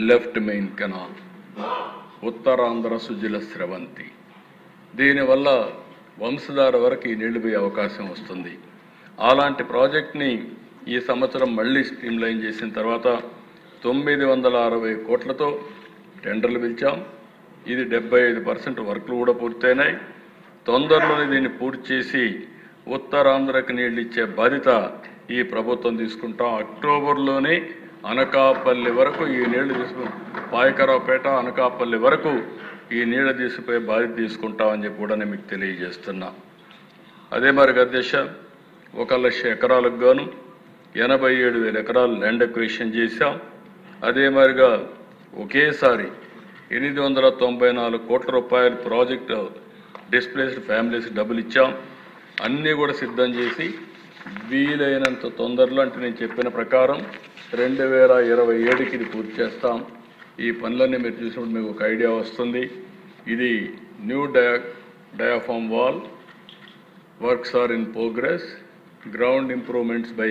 Left main canal, Uttarandhra Sujala Sravanthi. దీనివల్ల వంశధార వరకు ఈ నీళ్లు పోయే అవకాశం వస్తుంది. అలాంటి ప్రాజెక్ట్ని ఈ సంవత్సరం మళ్ళీ స్ట్రీమ్లైన్ చేసిన తర్వాత 960 కోట్లతో టెండర్లు పిలిచాం. ఇది 75% వర్క్లు కూడా పూర్తయినాయి. తొందరలోనే దీన్ని పూర్తి చేసి ఉత్తరాంధ్రకి నీళ్ళు ఇచ్చే బాధ్యత ఈ ప్రభుత్వం తీసుకుంటాం. అక్టోబర్లోనే అనకాపల్లి వరకు ఈ నీళ్లు తీసుకు పాయకరావుపేట అనకాపల్లి వరకు ఈ నీళ్లు తీసుకుపోయే బాధ్యత తీసుకుంటామని చెప్పి కూడా నేను మీకు తెలియజేస్తున్నా. అదే మరి అధ్యక్ష, 1,00,000 ఎకరాలకు గాను 87,000 ఎకరాలు ల్యాండ్ అక్విజిషన్ చేశాం. అదే మరిగా ఒకేసారి 894 కోట్ల రూపాయల ప్రాజెక్టు డిస్ప్లేస్డ్ ఫ్యామిలీస్ డబ్బులు ఇచ్చాం. అన్నీ కూడా సిద్ధం చేసి వీలైనంత తొందరలో, అంటే నేను చెప్పిన ప్రకారం 2027కి ఇది పూర్తి చేస్తాం. ఈ పనులన్నీ మీరు చూసినప్పుడు మీకు ఒక ఐడియా వస్తుంది. ఇది new diaphragm wall works are in progress, ground improvements by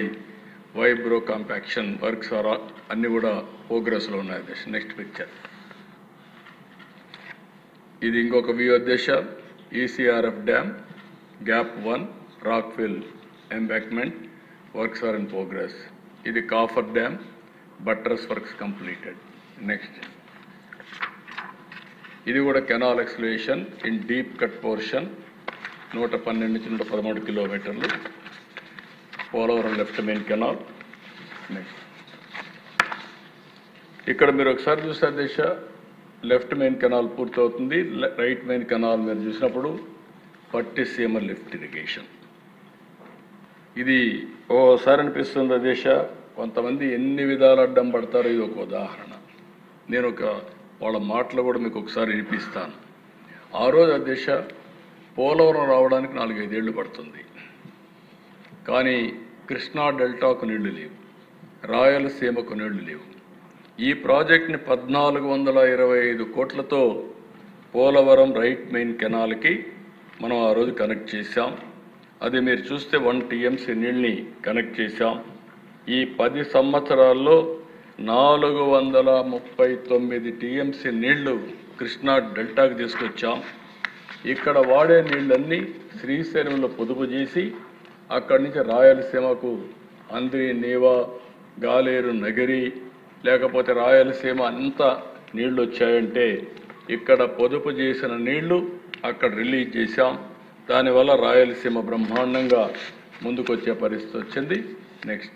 vibro compaction works are అన్నీ కూడా ప్రోగ్రెస్లో ఉన్నాయి. Next picture. ఇది ఇంకొక వ్యూ అధ్యక్ష. ECRF dam gap 1 rockfill embankment works are in progress. ఇది coffer dam buttress works completed. Next, ఇది కూడా canal excavation in deep cut portion 112 నుంచి 113 కిలోమీటర్లు Polavaram left main canal. Next, ఇక్కడ మీరు ఒకసారి చూస్తే దిశ లెఫ్ట్ మెయిన్ కెనాల్ పూర్తవుతుంది. రైట్ మెయిన్ కెనాల్ మీరు చూసినప్పుడు పట్టిసీమ లిఫ్ట్ ఇరిగేషన్. ఇది ఓసారి అనిపిస్తుంది దిశ, కొంతమంది ఎన్ని విధాలు అడ్డం పడతారో ఇది ఒక ఉదాహరణ. నేను వాళ్ళ మాటలు కూడా మీకు ఒకసారి వినిపిస్తాను. ఆ రోజు అధ్యక్ష పోలవరం రావడానికి 4-5 ఏళ్ళు పడుతుంది. కానీ కృష్ణా డెల్టాకు నీళ్లు లేవు, రాయలసీమకు నీళ్లు లేవు. ఈ ప్రాజెక్ట్ని 1425 కోట్లతో పోలవరం రైట్ మెయిన్ కెనాల్కి మనం ఆ రోజు కనెక్ట్ చేశాం. అది మీరు చూస్తే 1 TMC నీళ్ళని కనెక్ట్ చేశాం. ఈ 10 సంవత్సరాల్లో 439 TMC నీళ్లు కృష్ణా డెల్టాకి తీసుకొచ్చాం. ఇక్కడ వాడే నీళ్ళన్నీ శ్రీశైలంలో పొదుపు చేసి అక్కడి నుంచి రాయలసీమకు అంద్రి, నీవా, గాలేరు, నగిరి, లేకపోతే రాయలసీమ అంతా నీళ్లు వచ్చాయంటే ఇక్కడ పొదుపు చేసిన నీళ్లు అక్కడ రిలీజ్ చేశాం. దానివల్ల రాయలసీమ బ్రహ్మాండంగా ముందుకొచ్చే పరిస్థితి వచ్చింది. నెక్స్ట్.